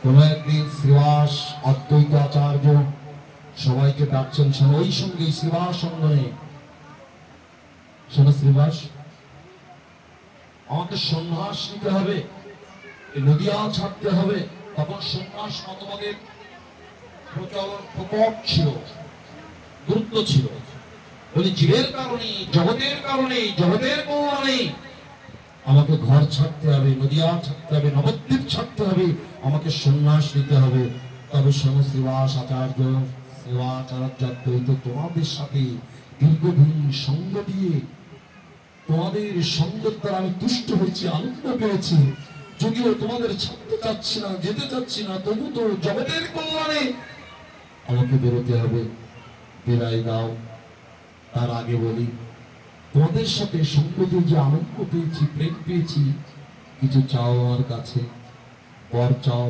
কোন একদিন শ্রীবাস অদ্বৈত আচার্য সবাইকে ডাকছেন, ওই সঙ্গে শ্রীবাস অঙ্গনে, শোনো শ্রীবাস, আমাকে সন্ন্যাস নিতে হবে, নদিয়া ছাড়তে হবে। তখন সন্ন্যাস মতবাদের প্রচলন প্রকট ছিল, গুরুত্ব ছিল। বলি জীবের কারণে, জগতের কারণে, জগতের কল্যাণে আমাকে ঘর ছাড়তে হবে, নদিয়া ছাড়তে হবে, নবদ্বীপ ছাড়তে হবে, আমাকে সন্ন্যাস নিতে হবে। তবে শোনো শ্রীবাস আচার্য, শ্রীবাচার্য দ্বৈত তোমাদের সাথে দীর্ঘদিন সঙ্গ দিয়ে তোমাদের সঙ্গের দ্বারা আমি তুষ্ট হয়েছি, আনন্দ পেয়েছি। যদিও তোমাদের ছাড়তে চাচ্ছি না, যেতে চাচ্ছি না, তবু তো জগতের কল্যাণে আমাকে বেরোতে হবে, বিদায় দাও। তার আগে বলি, তোমাদের সাথে সঙ্গ দিয়ে যে আনন্দ পেয়েছি, প্রেম পেয়েছি, কিছু চাও আমার কাছে, বর চাও,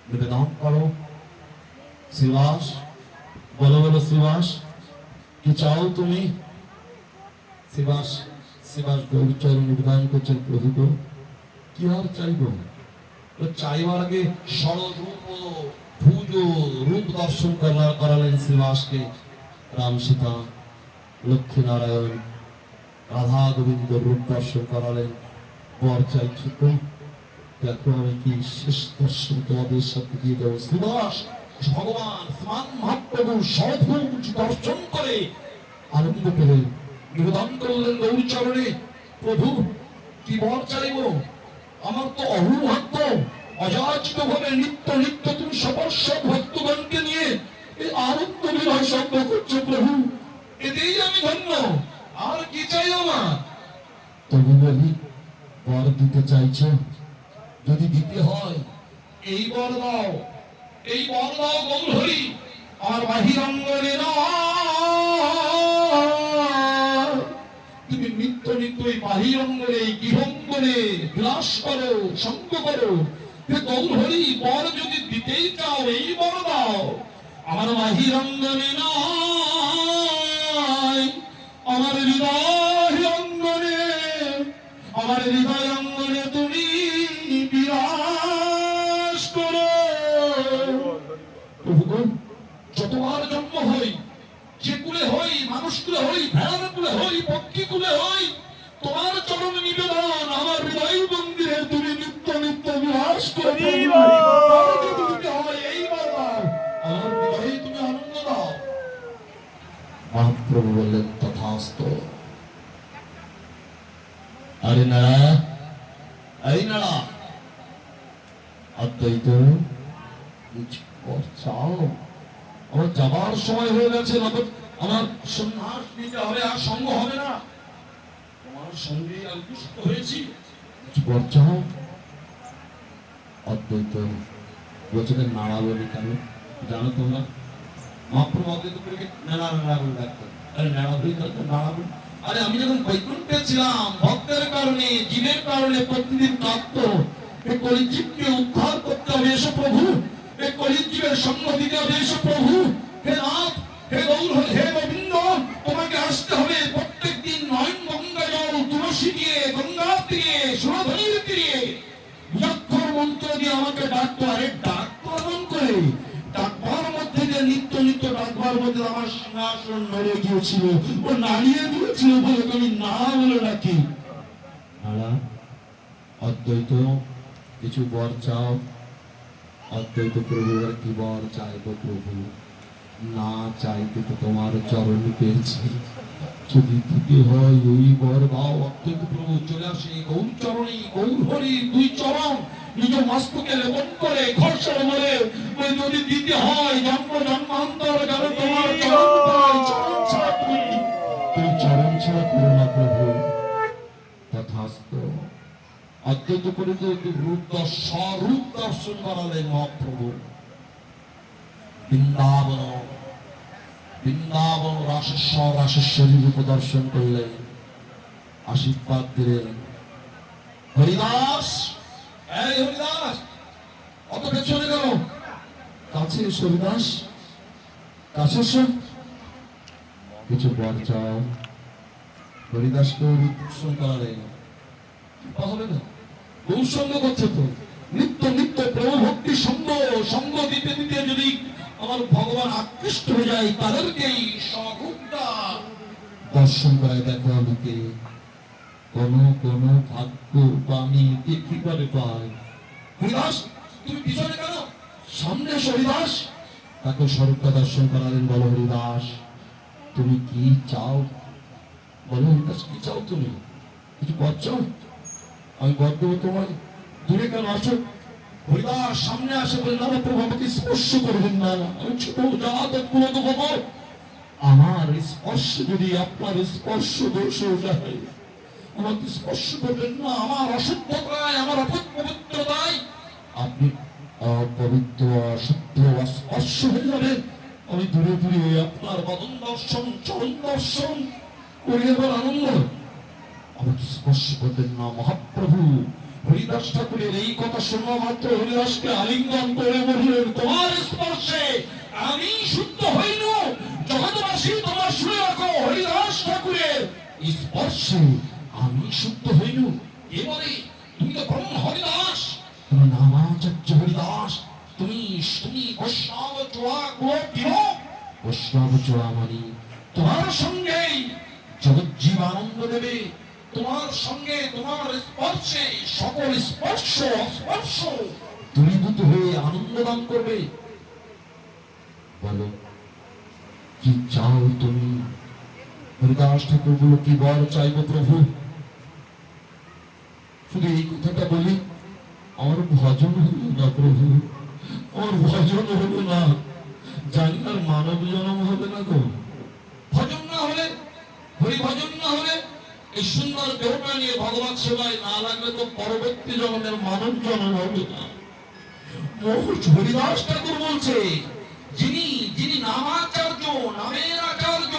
নিবেদন করো। শ্রীবাস, বলো বলো শ্রীবাস, কি চাও তুমি? শ্রীবাস শ্রীবাস গৌরচরণ নিবেদন করছেন, প্রভু গো, কি আর চাইব? চাইবার আগে ষড়রূপ ভুজ রূপ দর্শন করালেন শ্রীবাসকে। রাম সীতা, লক্ষ্মী নারায়ণ, রাধা গোবিন্দ রূপ দর্শন করালেন। বর চাইছো তো? দেখো আমি কি শেষ দর্শন তোমাদের সাথে দিয়ে দেবো। শ্রীবাস ভগবান স্মান মহাপ্রভু সভুজ দর্শন করে আনন্দ পেলেন, নিবেদন করলেন গৌরচরণে, প্রভু কি বর চাইব? আমার তো অহুভাগ্য, অযাচিত ভাবে নিত্য নিত্য তুমি সপর্শ ভক্তগণকে নিয়ে এই আনন্দ বিবাহ সঙ্গ করছো প্রভু, এতেই আমি ধন্য, আর কি চাই আমার? তবু বলি, বর দিতে চাইছ? যদি দিতে হয় এই বর দাও, এই বর দাও গৌরহরি, আমার বাহিরঙ্গনে না, তুমি নিত্য নিত্য এই বাহিরঙ্গনে, গৃহঙ্গনে বিলাস করো, সঙ্গ করো। গৌরহরি, বর যদি দিতেই চাও এই বর দাও, আমার বাহিরঙ্গনে নয়, আমার হৃদয় অঙ্গনে, আমার হৃদয় অঙ্গনে তুমি বিরাজ করো। যতবার জন্ম হই, যে কুলে হই, মানুষ কুলে হই, ভেড়ার কুলে হই, পক্ষী কুলে হই, তোমার চরণ নিবেদন, আমার হৃদয় মন্দিরে তুমি নিত্য নিত্য বিরাজ করো। আমার হৃদয়ে তুমি আনন্দ দাও। মহাপ্রভু বললেন, তথাস্তু। আরে নাড়া, এই নাড়া, অদ্বৈত চাও? আমার যাবার সময় হয়ে গেছে, আমার সন্ন্যাস নিতে হবে, আর সঙ্গ হবে না, তোমার সঙ্গে আমি দুষ্ট হয়েছি, বর চাও? অদ্বৈত বলছেন, নাড়া বলি কেন জানো তোমরা? মহাপ্রভু অদ্বৈত করে নাড়া নাড়া বলে ডাকতেন। আরে নাড়া বলি নাড়া বলি, আরে আমি যখন বৈকুণ্ঠে ছিলাম, ভক্তের কারণে, জীবের কারণে প্রতিদিন কাঁদতো, এই কলিজীবকে উদ্ধার করতে হবে এসো প্রভু, এই কলিজীবের সঙ্গ দিতে হবে এসো প্রভু। হে নাথ, হে গৌর, হে গোবিন্দ, তোমাকে আসতে হবে প্রত্যেক দিন নয়ন গঙ্গা জল তুলসী দিয়ে, গঙ্গার তীরে, সুরধনীর তীরে বিজক্ষর মন্ত্র দিয়ে আমাকে ডাকতো। আরে ডাকতো এমন করে, ডাকবার মধ্যে যে নিত্য নিত্য ডাকবার মধ্যে আমার সিংহাসন নড়ে গিয়েছিল, ও নাড়িয়ে দিয়েছিল বলে আমি না বলে ডাকি। অদ্বৈত, কিছু বর চাও? অদ্বৈত প্রভু, কি বর চাইব প্রভু? না চাইতে তো তোমার চরণ পেয়েছি, যদি দিতে হয় এই বর দাও। অদ্বৈত প্রভু চলে আসে গৌর চরণে, গৌরহরি দুই চরণ নিজ মস্তকে লেপন করে ঘর্ষণ বলে, যদি দিতে হয় জন্ম জন্মান্তর যেন তোমার চরণ পাই, চরণ ছাড়া তুমি, তুই চরণ ছাড়া করো না প্রভু। তথাস্তু। অদ্বৈত করে রূপ স্বরূপ দর্শন করালেন মহাপ্রভু। বৃন্দাবন, বৃন্দাবন রাসেশ্বর, রাসেশ্বরী রূপ দর্শন করলেন, আশীর্বাদ দিলেন। হরিদাস, এই হরিদাস, অত পেছনে গেল, কাছে এসো হরিদাস, কাছে এসো, কিছু বর চাও। হরিদাসকে রূপ দর্শন করালেন, হবে না, গৌর সঙ্গ করছে তো, নিত্য নিত্য প্রেম ভক্তি সঙ্গ দিতে দিতে যদি আমার ভগবান আকৃষ্ট হয়ে যায়, তাদেরকেই স্বরূপটা দর্শন করায়। দেখো আমাকে কোন ভাগ্য আমি কি করে পাই। হরিদাস, তুমি পিছনে কেন, সামনে এসো হরিদাস। তাকে স্বরূপটা দর্শন করালেন। বলো হরিদাস, তুমি কি চাও? বলো হরিদাস, কি চাও তুমি? কিছু বর চাও? আমি বর দেবো তোমায়। দূরে কেন আসো? হরিদাস সামনে আসে। বলে না প্রভু, আমাকে স্পর্শ করবেন না, আমি ছোট জাত পুরো খবর। আমার স্পর্শ যদি আপনার স্পর্শ দোষ হয়ে যায়, আমাকে স্পর্শ করবেন না। আমার অশুদ্ধতায়, আমার অপবিত্রতায় আপনি অপবিত্র, অশুদ্ধ, অস্পর্শ হয়ে যাবেন। আমি দূরে দূরে আপনার বদন দর্শন, চরণ দর্শন করে এবার আনন্দ। আমাকে স্পর্শ করবেন না মহাপ্রভু। হরিদাস ঠাকুরের এই কথা শোনা মাত্র হরিদাসকে আলিঙ্গন করে বললেন, তোমার স্পর্শে আমি শুদ্ধ হইল। জগৎবাসী তোমার শুনে রাখো, হরিদাস ঠাকুরের স্পর্শে আমি শুদ্ধ হইল। কে বলে? তুমি তো ব্রহ্ম হরিদাস, তুমি নামাচার্য হরিদাস, তুমি বৈষ্ণব চোয়া বৈষ্ণব চোয়া মানি। তোমার সঙ্গেই জগজ্জীব আনন্দ দেবে। তোমার সঙ্গে, তোমার স্পর্শে সকল স্পর্শ অস্পর্শ দূরীভূত হয়ে আনন্দ দান করবে। বলো কি চাও তুমি? হরিদাস ঠাকুর বলো, কি বর চাইবো প্রভু? শুধু এই কথাটা বলি, আমার ভজন হলো না প্রভু, আমার ভজন হলো না। জানি আর মানব জন্ম হবে না তো। ভজন না হলে, হরি ভজন না হলে, এই সুন্দর দেহটা নিয়ে ভগবান সেবায় না লাগলে তো পরবর্তী জন্মের মানব জন্ম হবে না। হরিদাস ঠাকুর বলছে, যিনি নামাচার্য, নামের আচার্য,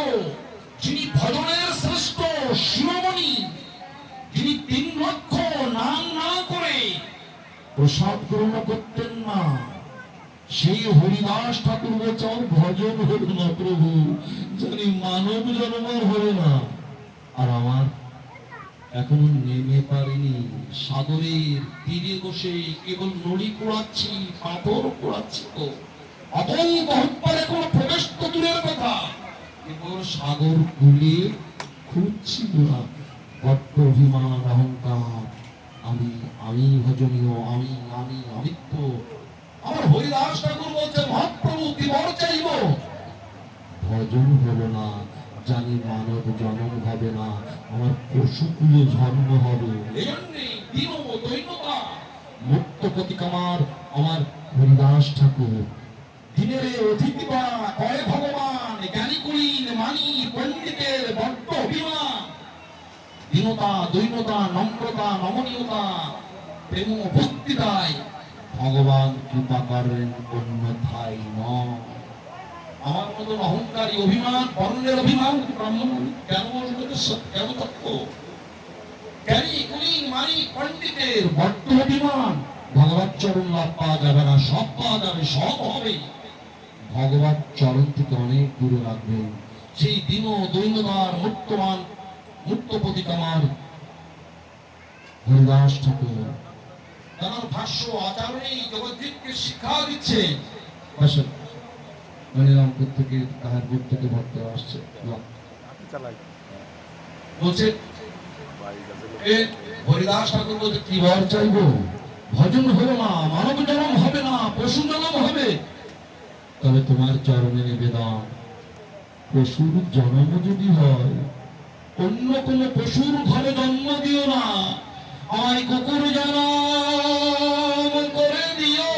যিনি ভজনের শ্রেষ্ঠ শিরোমণি, যিনি 3 লক্ষ নাম না করে প্রসাদ গ্রহণ করতেন না, সেই হরিদাস ঠাকুর বলছে, আমার ভজন হল না প্রভু, জানি মানব জন্ম হবে না। আর আমার এখনো নেমে পারিনি। সাগরের তীরে বসে কেবল নড়ি কুড়াচ্ছি, পাথর কুড়াচ্ছি। তো অতল গহ্বরে কোনো প্রবেশ তো দূরের কথা, কেবল সাগর কুলে খুঁজছি না। বড্ড অভিমান, অহংকার, আমি ভজনীয়, আমি আমিত্ব। আমার হরিদাস ঠাকুর বলছে, মহাপ্রভু কি বর চাইব? ভজন হলো না, জানি মানব জন্ম হবে না, আমার পশুকুলে জন্ম হবে। মুক্ত প্রতিকামার আমার হরিদাস ঠাকুর। দিনের অতিথি বা কয় ভগবান, জ্ঞানী কুলীন মানি পণ্ডিতের বড্ড অভিমান। দীনতা, দৈনতা, নম্রতা, নমনীয়তা, প্রেম ভক্তিতায় ভগবান কৃপা করেন, অন্যথায় নয়। আমার মতন অহংকারী, অভিমান, বর্ণের অভিমান ব্রাহ্মণ কেন কেন থাকবো? জ্ঞানী কুলীন মানি পণ্ডিতের বড্ড অভিমান। ভগবত চরণ লাভ পাওয়া যাবে না, সব পাওয়া যাবে, সব হবে। ভগবত চরণ থেকে অনেক দূরে রাখবেন। সেই দীন দৈনদার মুক্তমান, মুক্ত প্রতিকামার হরিদাস ঠাকুর তার ভাষ্য আচরণেই জগদ্দীপকে শিক্ষা দিচ্ছে। মনিরামপুর থেকে, তাহারপুর থেকে ভক্ত আসছে, বলছে হরিদাস ঠাকুর বলছে, কি বর চাইবো? ভজন হলো না, মানব জন্ম হবে না, পশু জন্ম হবে। তবে তোমার চরণে নিবেদন, পশুর জন্ম যদি হয়, অন্য কোন পশুর ঘরে জন্ম দিও না, আমায় কুকুর জন্ম করে দিও।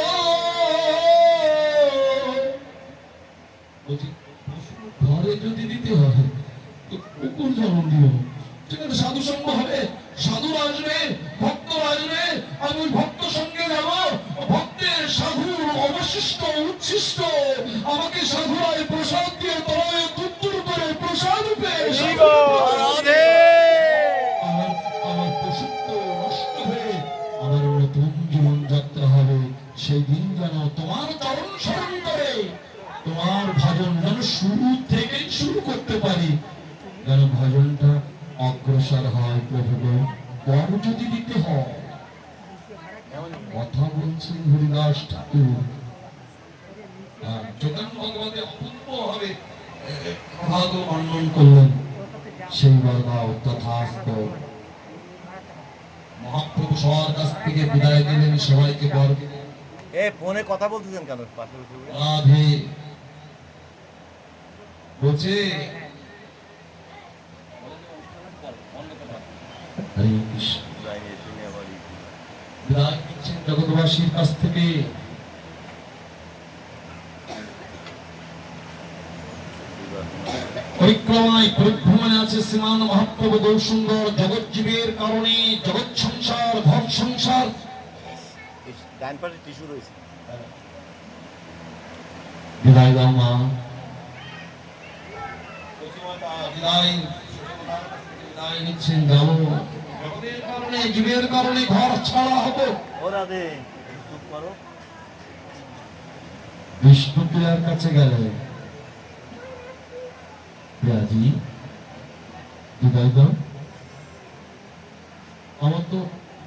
ঘরে যদি দিতে হয় তো কুকুর জন্ম দিও। সেখানে সাধু সঙ্গ হবে, সাধু আসবে, ভক্ত আসবে, আমি ওই ভক্ত সঙ্গে যাবো। ভক্তের সাধুর অবশিষ্ট উচ্ছিষ্ট আমাকে সাধুরায় প্রসাদ দিয়ে তলায় দুত্তুর করে প্রসাদ পেয়ে আমার পশুত্ব নষ্ট হয়ে আমার নতুন জীবন যাত্রা হবে। সেই দিন যেন তোমার চরণ স্মরণ করে তোমার ভজন যেন শুরু থেকেই শুরু করতে পারি, যেন ভজনটা অগ্রসর হয়। প্রভু বর যদি দিতে হয়, কথা বলছেন হরিদাস ঠাকুর, আর চৈতন্য ভগবতী অপূর্বভাবে প্রভাত বর্ণন করলেন। সেই বর্গাও তথাস্তু। মহাপ্রভু সবার কাছ থেকে বিদায় দিলেন, সবাইকে বর দিলেন। ফোনে কথা বলতেছেন কেন? পাশে রাধে বলছে হরে কৃষ্ণ, বিদায় নিচ্ছেন জগৎবাসীর কাছ থেকে। পরিক্রমায় পরিভ্রমণে আছে শ্রীমান মহাপ্রভু গৌরসুন্দর। জগৎ জীবের কারণে জগৎ সংসার, ঘর সংসার। ডান পাশে টিস্যু রয়েছে। বিদায় দাও মা, বিদায় নিচ্ছেন। গেল জগতের কারণে, জীবের কারণে ঘর ছাড়া হতো। ও রাধে, চুপ করো। বিষ্ণুপ্রিয়ার কাছে গেলে, প্রিয়াজি বিদায় দাও। আমার তো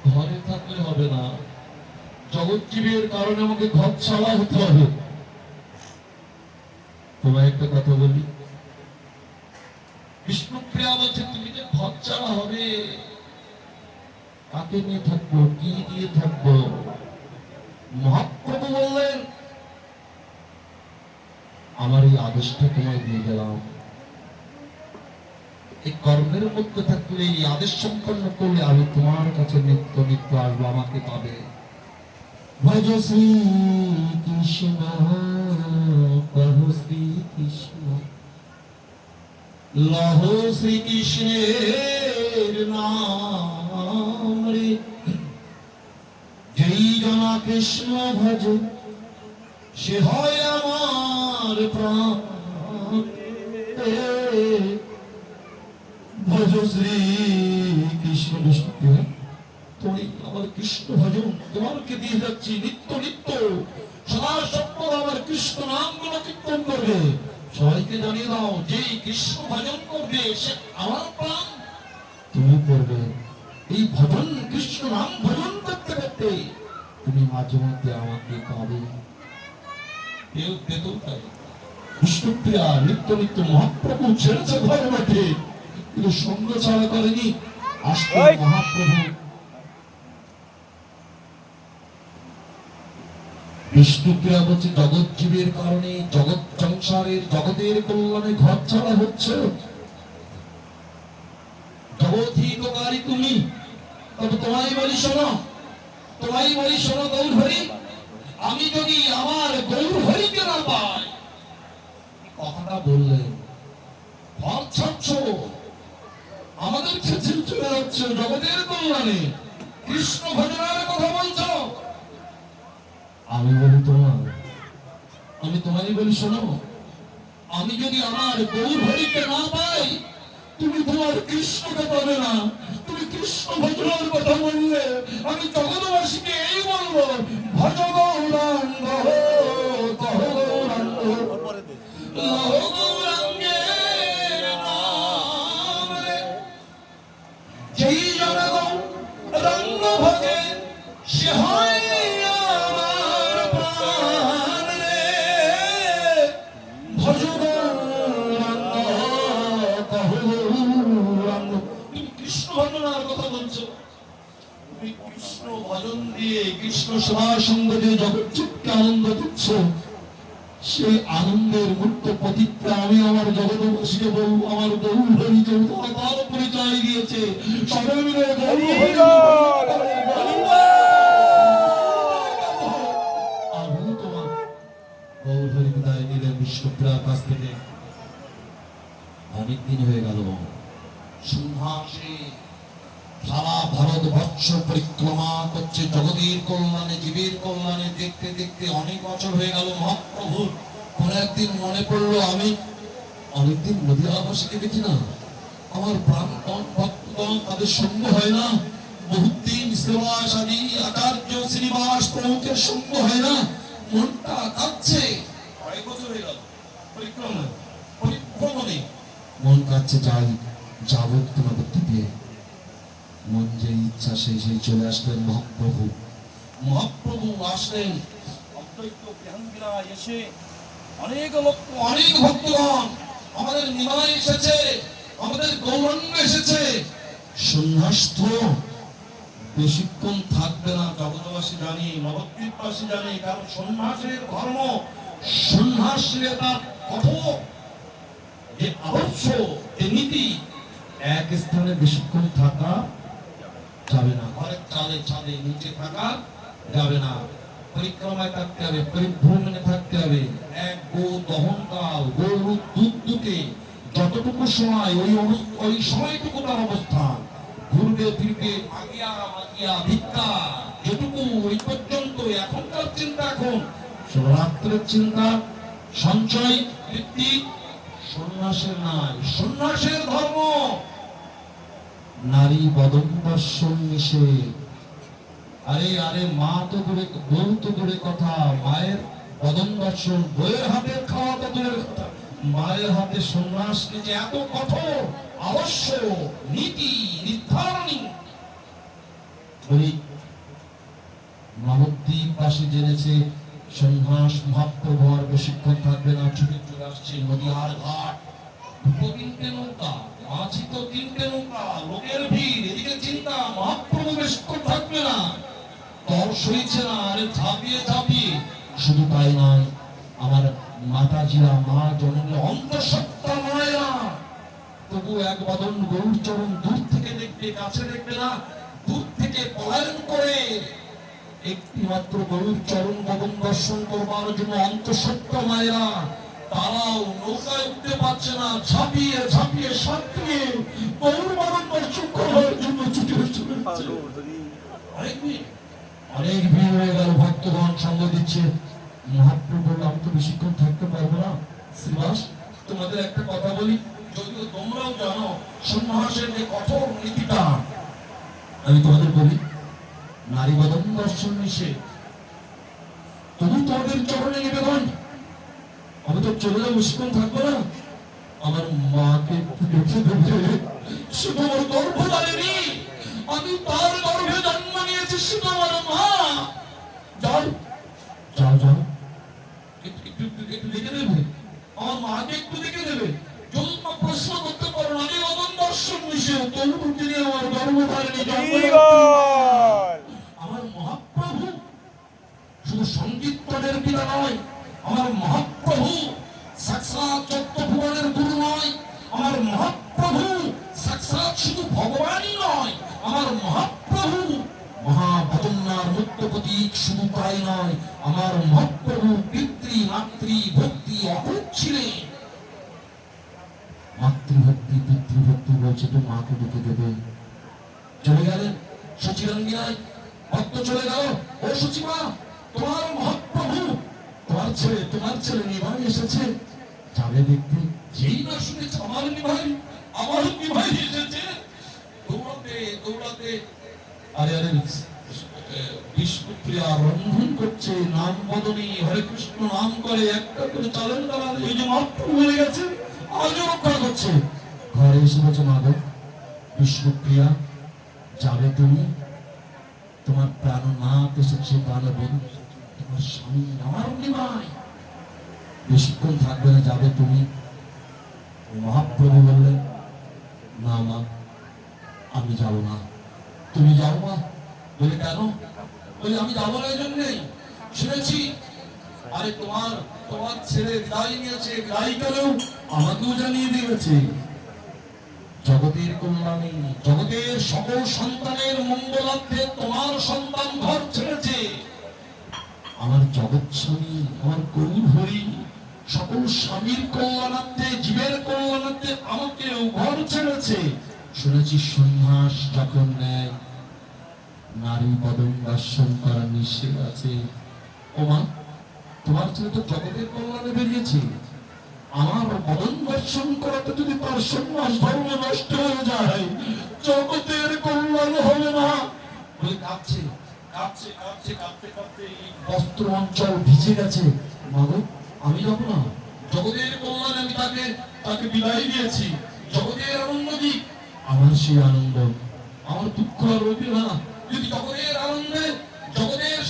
ঘরে থাকলে হবে না, জগৎ জীবের কারণে আমাকে ঘর ছাড়া হতে হবে। তোমায় একটা কথা বলি, বিষ্ণুপ্রিয়া বলছে তুমি যে ঘর ছাড়া হবে, কাকে নিয়ে থাকবো, কি দিয়ে থাকবো? মহাপ্রভু বললেন আমার এই আদেশটা তোমায় দিয়ে গেলাম, এই কর্মের মধ্যে থাকলে, এই আদেশ সম্পন্ন করলে আমি তোমার কাছে নিত্য নিত্য আসবো, আমাকে পাবে। ভজ শ্রী কৃষ্ণ, কহ শ্রী কৃষ্ণ, লহ শ্রী কৃষ্ণের নাম রে। যেই জনা কৃষ্ণ ভজে, সে হয় আমার প্রাণ। ভজ শ্রী কৃষ্ণ। বিষ্ণু, তুমি আমার কৃষ্ণ ভজন তোমাকে দিয়ে যাচ্ছি নিত্য নিত্য, সদা সর্বদা আমার কৃষ্ণ নাম গুলো কীর্তন করবে। সবাইকে জানিয়ে দাও, যে কৃষ্ণ ভজন করবে সে আমার প্রাণ। তুমি করবে এই ভজন, কৃষ্ণ নাম ভজন করতে করতে তুমি মাঝে মধ্যে আমাকে পাবে। কেউ পেতেও তাই। বিষ্ণুপ্রিয়া নিত্য নিত্য মহাপ্রভু ছেড়েছে ঘরে মাঠে, কিন্তু সঙ্গ ছাড়া করেনি। আসলে মহাপ্রভু বিষ্ণুপ্রিয়া বলছে জগৎ জীবের কারণে, জগৎ সংসারের, জগতের কল্যাণে ঘর ছাড়া হচ্ছে। জগৎহিতকারী তুমি, তবে তোমায় বলি শোনো, তোমায় বলি শোনো গৌর হরি, আমি যদি আমার গৌর হরিকে না পাই, কথাটা বললেন, ঘর ছাড়ছ, আমাদের ছেড়ে চলে যাচ্ছ জগতের কল্যাণে, কৃষ্ণ ভজনের কথা বলছো। আমি বলি তোমার, আমি তোমারই বলি শোনো, আমি যদি আমার গৌর হরিকে না পাই, তুমি তোমার কৃষ্ণকে পাবে না। তুমি কৃষ্ণ ভজনের কথা বললে আমি জগৎবাসীকে এই বলবো, ভজ গৌরাঙ্গ কহ গৌরাঙ্গ, লহ গৌরাঙ্গের নাম রে। যেই জন গৌরাঙ্গ ভজে, সে হয় আমার প্রাণ রে। ভজ গৌরাঙ্গ কহ গৌরাঙ্গ। তুমি কৃষ্ণ ভজনার কথা বলছো, তুমি কৃষ্ণ ভজন দিয়ে, কৃষ্ণ সেবা সঙ্গ দিয়ে জগৎচিত্তকে আনন্দ দিচ্ছ। সেই আনন্দের মুক্ত প্রতিজ্ঞা আমি আমার জগৎবাসীকে বলবো, আমার গৌর হরি যে তার পরিচয় দিয়েছে, সবাই মিলে গৌর হরি গৌর হরি বিদায় নিলেন বিষ্ণুপ্রিয়ার কাছ থেকে। অনেকদিন হয়ে গেল সিংহাসে সারা ভারতবর্ষ পরিক্রমা করছে, জগতের কল্যাণে, জীবের কল্যাণে, দেখতে দেখতে অনেক বছর হয়ে গেল। মহাপ্রভু কোন একদিন মনে পড়লো, আমি অনেকদিন নদীয়াবাসীকে দেখি না, আমার প্রাণপণ ভক্তগণ, তাদের সঙ্গ হয় না। বহুদিন শ্রীবাস আদি আচার্য শ্রীনিবাস প্রমুখের সঙ্গ হয় না, মনটা কাঁদছে। কয়েক বছর হয়ে গেল পরিক্রমণে, মন কাঁদছে, যাই যাবো তোমাদের দিকে। মন যে ইচ্ছা সেই চলে আসলেন মহাপ্রভু। মহাপ্রভু আসলেন। অদ্বৈত বিহাঙ্গিরা এসে অনেক লোক অনেক ভক্তগণ, আমাদের নিমাই এসেছে, আমাদের গৌরাঙ্গ এসেছে। সন্ন্যাস তো বেশিক্ষণ থাকবে না, জগৎবাসী জানি, নবদ্বীপবাসী জানি। কারণ সন্ন্যাসের ধর্ম, সন্ন্যাসের তার কঠোর যে আদর্শ, যে নীতি, এক স্থানে বেশিক্ষণ থাকা যাবে না। ঘরের চালে ছাদে নিচে থাকা যাবে না। পরিক্রমায় থাকতে হবে, পরিভ্রমণে থাকতে হবে। এক গো দহনকাল, গরু দুধ দুতে যতটুকু সময়, ওই সময়টুকু তার অবস্থান। ঘুরবে ফিরবে, মাগিয়া মাগিয়া ভিক্ষা, যেটুকু ওই পর্যন্ত। এখনকার চিন্তা, এখন রাত্রের চিন্তা, সঞ্চয় বৃত্তি। সন্ন্যাসের নাই, সন্ন্যাসের ধর্ম নারী বদন দর্শন নিষেধ। আরে আরে, মা তো দূরে, বউ তো দূরে কথা, মায়ের বদন দর্শন, বইয়ের হাতের খাওয়া তো দূরের কথা, মায়ের হাতে সন্ন্যাস নিতে এত কঠোর আদর্শ নীতি নির্ধারণী। বলি নবদ্বীপ বাসী জেনেছে সন্ন্যাস মহাপ্রভু আর বেশিক্ষণ থাকবে না। ছুটে চলে আসছে নদীয়ার ঘাট। দুটো তিনটে নৌকা, মাঝি তো তিনটে নৌকা, লোকের ভিড়, এদিকে চিন্তা মহাপ্রভু বেশিক্ষণ থাকবে না। তর সইছে না, আরে ঝাঁপিয়ে ঝাঁপিয়ে। শুধু তাই নয়, আমার মাতাজিরা, মা জননী, অন্তঃসত্ত্বা মায়েরা তবু এক বদন গরুর চরণ দূর থেকে দেখবে, কাছে দেখবে না। দূর থেকে পলায়ন করে একটি মাত্র গরুর চরণ বদন দর্শন করবার জন্য অন্তঃসত্ত্বা মায়েরা, তারাও নৌকায় উঠতে পারছে না, ঝাঁপিয়ে ঝাঁপিয়ে সাঁতরিয়ে গরুর বদন দর্শন করার জন্য ছুটে চলেছে। অনেক ভিড় হয়ে গেল, ভক্তগণ সঙ্গ দিচ্ছে। মহাপ্রভু বলল, আমি তো বেশিক্ষণ থাকতে পারবো না। শ্রীবাস, তোমাদের একটা কথা বলি, যদিও তোমরাও জানো সন্ন্যাসের যে কঠোর নীতিটা, আমি তোমাদের বলি, নারী বদন দর্শন নিষেধ। তবু তোমাদের চরণে নিবেদন, আমি তো চলে যাবো, বেশিক্ষণ থাকবো না। আমার মাকে একটু দেখে দেবে, সে তোমার গর্ভধারিণী, আমি তার গর্ভে জন্ম নিয়েছি, সে তোমার মা। যাও যাও যাও, একটু দেখে দেবে, আমার মাকে একটু দেখে দেবে। যদি তোমার প্রশ্ন করতে পারো, আমি বদন দর্শন নিষেধ, তবু তিনি আমার গর্ভধারিণী। আমার মহাপ্রভু শুধু সংকীর্তনের পিতা নয়, আমার মহাপ্রভু সাক্ষাৎ চট্টভুবনের গুরু নয়, আমার মহাপ্রভু সাক্ষাৎ শুধু ভগবানই নয়, আমার মহাপ্রভু মহাবদন্যার মুক্ত প্রতীক। শুধু তাই নয়, আমার মহাপ্রভু পিতৃ মাতৃ ভক্তি অটুট ছিলেন। মাতৃভক্তি পিতৃভক্তি বলছে, তো মাকে ডেকে দেবে। চলে গেলেন সচিরঙ্গিনায়, ভক্ত চলে গেল। ও সচিমা, তোমার মহাপ্রভু, তোমার ছেলে নিভাই এসেছে, যাবে দেখতে। যেই না শুনেছে আমার নিভাই এসেছে, দৌড়াতে দৌড়াতে, আরে আরে, বিষ্ণুপ্রিয়া রন্ধন করছে, নাম বদনী, হরে কৃষ্ণ নাম করে, একটা করে চালের দ্বারা এই যে মহাপ্রভু বলে গেছে, আজও রক্ষা করছে। ঘরে এসে বলছে, মা গো, বিষ্ণুপ্রিয়া, যাবে তুমি? তোমার প্রাণনাথ এসেছে, প্রাণবন্ধু, তোমার স্বামী আমার নিমাই, বেশিক্ষণ থাকবে না, যাবে তুমি? মহাপ্রভু বললেন, না মা, আমি যাব না। তুমি যাও মা। বলে, কেন? বলে, আমি যাবো না এই জন্যেই, শুনেছি আরে তোমার ছেলে বিদায় নিয়েছে, বিদায় গেলেও আমাকেও জানিয়ে দিয়েছে। জগতের কল্যাণে, জগতের সকল সন্তানের মঙ্গলার্থে তোমার সন্তান ঘর ছেড়েছে। আমার জগৎ স্বামী, আমার গরুর হরি, সকল স্বামীর কল্যাণার্থে, জীবের কল্যাণার্থে আমাকেও ঘর ছেড়েছে। শুনেছি সন্ন্যাস যখন নেয়, নারী বদন দর্শন করা নিষেধ আছে। ও মা, তোমার ছেলে তো জগতের কল্যাণে বেরিয়েছে, আমার বদন দর্শন করাতে যদি তার সন্ন্যাস ধর্ম নষ্ট হয়ে যায়, জগতের কল্যাণ হবে না। বলে কাঁদছে কাঁদছে কাঁদছে কাঁদতে কাঁদতে বস্ত্র অঞ্চল ভিজে গেছে। মাগো, আমি যাব না, জগতের কল্যাণে আমি তাকে বিদায় দিয়েছি, জগতের আনন্দ দিক। আমার সেই আনন্দ, আমার দুঃখ আর রইবে না। যদি জগতের আনন্দে, জগতের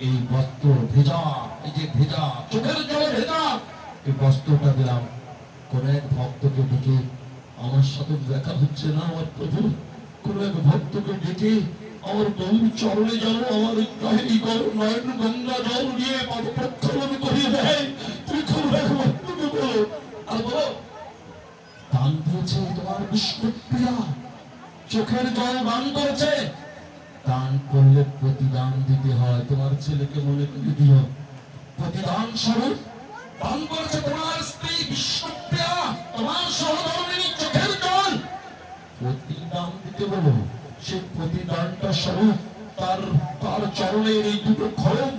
এই বস্ত্র ভেজা, এই যে ভেজা চোখের জলে ভেজা এই বস্ত্রটা দিলাম কোন এক ভক্তকে ডেকে, আমার সাথে দেখা হচ্ছে না আমার প্রভু, কোন এক ভক্তকে ডেকে আমার গৌর চরণে যেন আমার এই নয়ন গঙ্গা জল দিয়ে পাদ প্রক্ষালন করিয়ে দেয়। তুমি কোন এক ভক্তকে বলো, আর বলো দান দিয়েছে তোমার বিষ্ণুপ্রিয়া, চোখের জল দান করেছে, দান করলে প্রতিদান দিতে হয়। তোমার ছেলেকে মনে করে দিও প্রতিদান স্বরূপ দান করেছে তোমার স্ত্রী বিষ্ণুপ্রিয়া, তোমার সহধর্মিণী চোখের জল, প্রতিদান দিতে বলো। সে প্রতিদানটা স্বরূপ তার তার চরণের এই দুটো খরম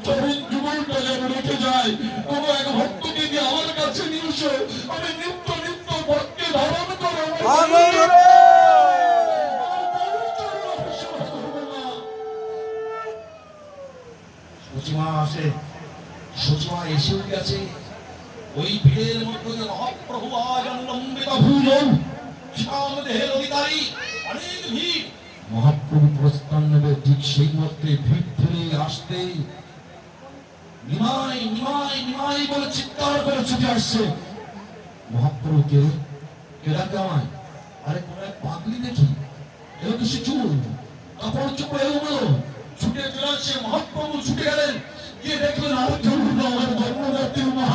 চরণ যুগলটা যেন রেখে যায়। কোন এক ভক্তকে দিয়ে আমার কাছে নিয়ে এসো, আমি নিত্য নিত্য ভক্তকে ধারণ করো। সচিমা আসে, সচিমা এসেও গেছে। ওই ভিড়ের মধ্যে মহাপ্রভু আজন লম্বিত ভূজন সামদেহের অধিকারী অনেক ভিড়। মহাপ্রভু প্রস্থান নেবে, ঠিক সেই মধ্যে ভিড় ফিরে আসতে নিমাই নিমাই নিমাই বলে চিৎকার করে ছুটে আসছে। মহাপ্রভু কে ডাকে আমায়? আরে কোন এক পাগলি দেখি, এলো তো সে চুল কাপড় চোপড় এলো, ছুটে চলে আসছে। মহাপ্রভু ছুটে গেলেন, গিয়ে দেখলেন আর চলুন আমার জন্মদাত্রী মা,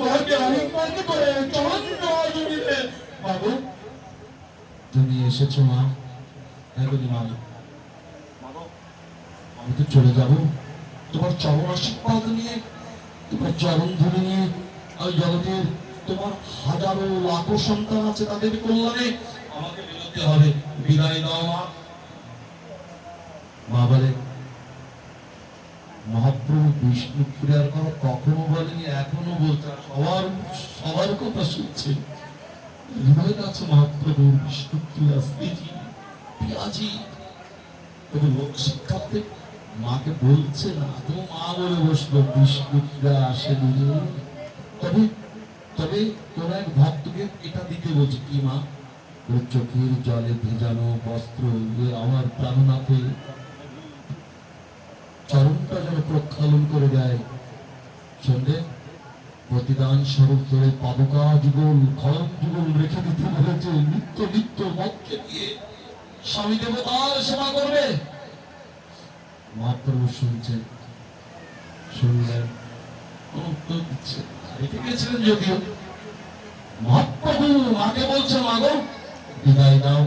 মাকে আলিঙ্গন করে চরণ জল দিলে। বাবু তুমি এসেছো মা? হ্যাঁ বলি মা, আমি তো চলে যাব তোমার চরণ আশীর্বাদ নিয়ে, তোমার চরণ ধরে নিয়ে। ওই জগতের তোমার হাজারো লাখো সন্তান আছে, তাদের কল্যাণে আমাকে বেরোতে হবে, বিদায় দাও মা। মা বলে মহাপ্রভু বিষ্ণুপ্রিয়ার কথা কখনো বলেনি, এখনো বলছে, সবার সবার কথা শুনছে। হৃদয় আছে মহাপ্রভু বিষ্ণুপ্রিয়া স্ত্রীজি পিয়াজি। তবে লোক শিক্ষার্থী মাকে বলছে না, তো মা বলে বসলো বিষ্ণুপ্রিয়া আসেনি। তবে তবে কোন এক ভক্তকে এটা দিতে বলছে। কি মা? চোখের জলে ভেজানো বস্ত্র আমার প্রাণনাথে চরণটা যেন প্রক্ষালন করে দেয়। সন্ধে প্রতিদান স্বরূপ ধরে পাদুকা যুগল খড়ম যুগল রেখে দিতে বলেছে। নিত্য নিত্য মতকে দিয়ে স্বামী দেবতার সেবা করবে। মহাপ্রভু শুনছেন, শুনলেন, উত্তর দিচ্ছে, রেখে গেছিলেন যদিও। মহাপ্রভু মাকে বলছেন, মাগো বিদায় দাও।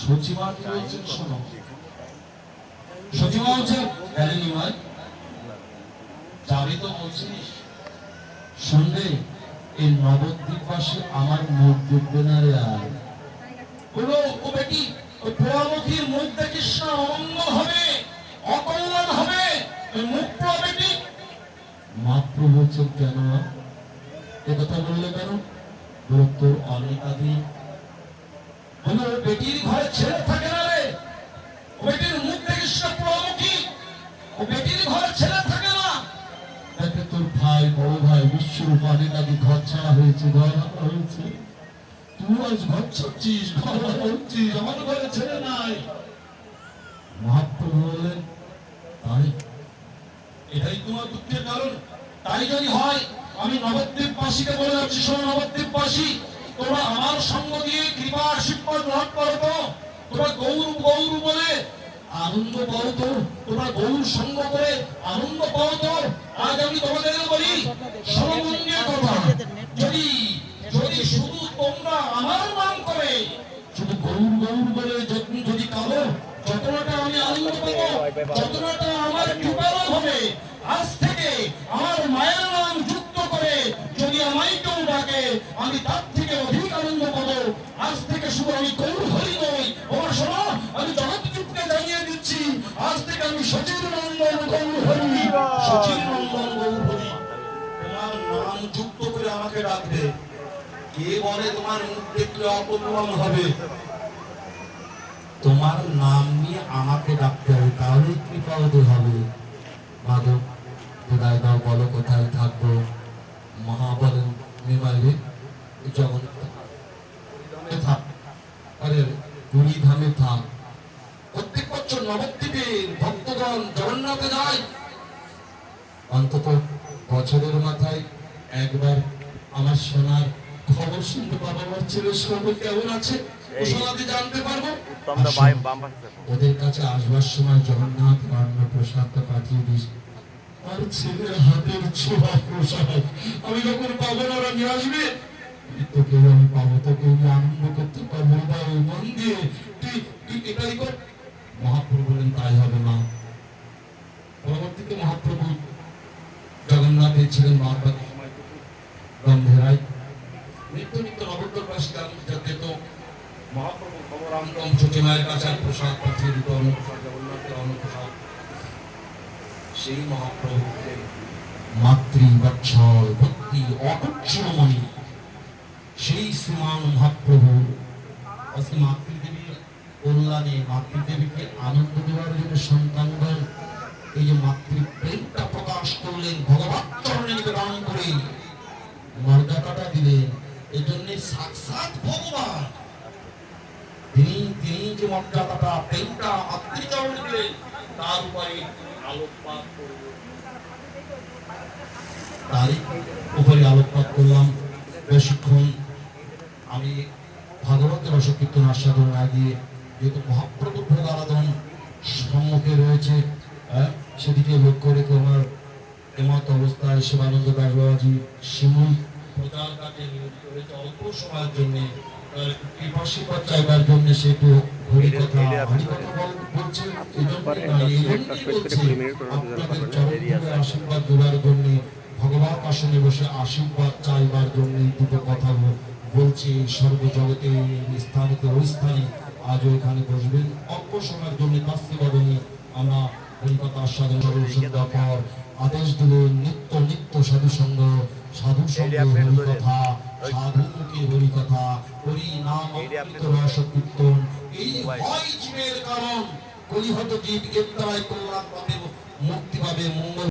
সচিমাকে বলছেন, শোনো। সচিমা বলছেন, জানিনি মা, যাবি তো বলছিস, শুনলে এই নবদ্বীপ পাশে আমার মুখ দেখবে না রে। আর বলো ও বেটি, ওই পোড়ামুখীর মুখ দেখিস না, অমঙ্গল হবে, অকল্যাণ হবে, ওই মুখ পোড়া বেটি। মাপ্রভু বলছেন, কেন এ কথা বললে কেন? বলো তোর অনেক আগে বলো বেটির ঘরে ছেলে থাকে না রে, ও বেটির মুখ দেখিস না পোড়ামুখী, ও বেটির ঘরে ছেলে থাকে না। দেখে তোর ভাই বড় ভাই বিশ্বরূপ অনেক আগে ঘর ছাড়া হয়েছে, ঘর হারা হয়েছে, তুই আজ ঘর ছাড়ছিস, ঘর হারা হচ্ছিস, আমার ঘরে ছেলে নাই। মহাপ্রভু বললেন, তাই এটাই তোমার দুঃখের কারণ? তাই যদি হয় আমি নবদ্বীপবাসীকে বলে যাচ্ছি, শোনো নবদ্বীপবাসী, তোমরা আমার সঙ্গ দিয়ে কৃপা আশীর্বাদ গ্রহণ করো তো, তোমরা গৌর গৌর বলে আনন্দ পাও তো, তোমরা গৌর সঙ্গ করে আনন্দ পাও তো। আজ আমি তোমাদের বলি সমমন্যের কথা, যদি যদি শুধু তোমরা আমার নাম করে শুধু গৌর গৌর বলে যদি কাঁদো, যতটা আমি আনন্দ পাবো, যতটা আমার কৃপালাভ হবে। আজ থেকে আমার মায়ের নাম যুক্ত করে যদি আমায় কেউ ডাকে, আমি তার থেকে অধিক আনন্দ পাবো। আজ থেকে শুধু আমি গৌর হরি নই, ওরা শোনো, আমি জগৎকে জানিয়ে দিচ্ছি, আজ থেকে আমি সচির নন্দন গৌর হরি, সচির নন্দন গৌর হরি। তোমার নাম যুক্ত করে আমাকে ডাকবে। কে বলে তোমার মুখ দেখলে অপমান হবে? তোমার নাম নিয়ে আমাকে ডাকতে হবে, তাহলেই কৃপা ওদের হবে। মাধব বিদায় দাও, বলো কোথায় থাকবো? মহা বলেন, নিমাইলে জগন্নাথে থাক, আরে পুরী ধামে থাক। প্রত্যেক বছর নবদ্বীপের ভক্তগণ জগন্নাথে যাই, অন্তত বছরের মাথায় একবার আমার সোনার খবর শুনতে পাবো, আমার ছেলের শরীর কেমন আছে, ও সোনাতে জানতে পারবো। ওদের কাছে আসবার সময় জগন্নাথ অন্ন প্রসাদটা পাঠিয়ে দিস, আর ছেলের হাতের ছোঁয়া প্রসাদ আমি যখন পাবো না ওরা নিয়ে আসবে, তোকে আমি পাবো, তোকে আমি আনন্দ করতে পারবো, ভাই মন দিয়ে তুই তুই এটাই কর। মহাপ্রভু বলেন তাই হবে মা। পরবর্তীতে মহাপ্রভু জগন্নাথে ছিলেন মহাপ্রভু গম্ভীরায় নিত্য নিত্য নবদ্বীপ বাসী যেত। মহাপ্রভু খবর আনতাম সচিমায়ের কাছে প্রসাদ পাঠিয়ে দিত, অন্নপ্রসাদ, জগন্নাথের অন্নপ্রসাদ। সেই মহাপ্রভু মাতৃবৎসল ভক্তি অটুচ্ছমণি সেই শ্রীমান মহাপ্রভু মাতৃদেবীর কল্যাণে, মাতৃদেবীকে আনন্দ দেওয়ার জন্য সন্তানগণ এই যে মাতৃপ্রেমটা প্রকাশ করলেন, ভগবত চরণে নিবেদন করে মর্যাদাটা দিলেন। এই জন্য সাক্ষাৎ ভগবান তিনি যে মর্যাদাটা প্রেমটা মাতৃচরণে দিলেন, তার উপরে আলোকপাত করব, তারই উপরে আলোকপাত করলাম। বেশিক্ষণ আমি ভাগবতের রসকীর্তন আস্বাদন না দিয়ে, যেহেতু মহাপ্রভুর ভোগ আরাধন সম্মুখে রয়েছে, সেদিকে লক্ষ্য রেখে আমার এমত অবস্থায় শিবানন্দ দাস বাবাজি শিমুল প্রচার কাজে নিয়োজিত হয়েছে। অল্প সময়ের জন্য কৃপাশীর্বাদ চাইবার জন্য সে একটু হরিকথা বলছে, এই জন্য আপনাদের চরণ আশীর্বাদ দেওয়ার জন্য, ভগবান আসনে বসে আশীর্বাদ চাইবার জন্য দুটো কথা বলছি। সর্বজগতে স্থানিত ওই স্থানে আজও এখানে বসবেন অল্প সময়ের জন্য। তাস্তিবাদনী আমরা হরিকথা আস্বাদন পর আদেশ দিলেন নিত্য নিত্য সাধু সঙ্গ, সাধু সঙ্গে হরিকথা, সাধু মুখে হরিকথা, হরি নাম অমৃত রস কীর্তন। এই হয় জীবের কারণ, কলিহত জীব এর দ্বারাই কল্যাণ পাবে, মুক্তি পাবে, মঙ্গল